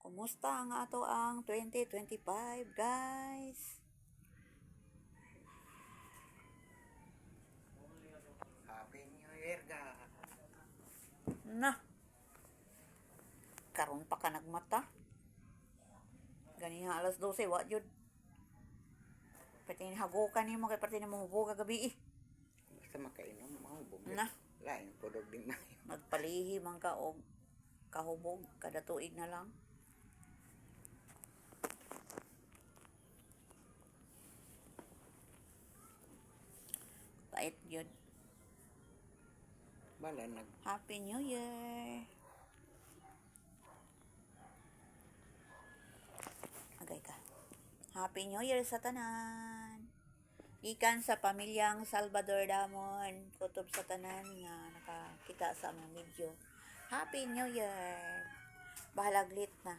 Kumusta ang ato ang 2025, guys? Happy New Year, guys. Na, karon pa ka nagmata. Ganiha alas 12, wa jud. Pati ni hagukan nimo kay pati nimo hubuga gabi eh. Basta makainom, mahubog. Na, Lain, pudog din na. nagpalihi man ka og kahubog kada tuig na lang. Pait yun. Bala, Happy New Year! Agay ka. Happy New Year sa tanan! Ikan sa pamilyang Salvador Damon, kutob sa tanan nga nakakita sa among video. Happy New Year! Bahalag lit na.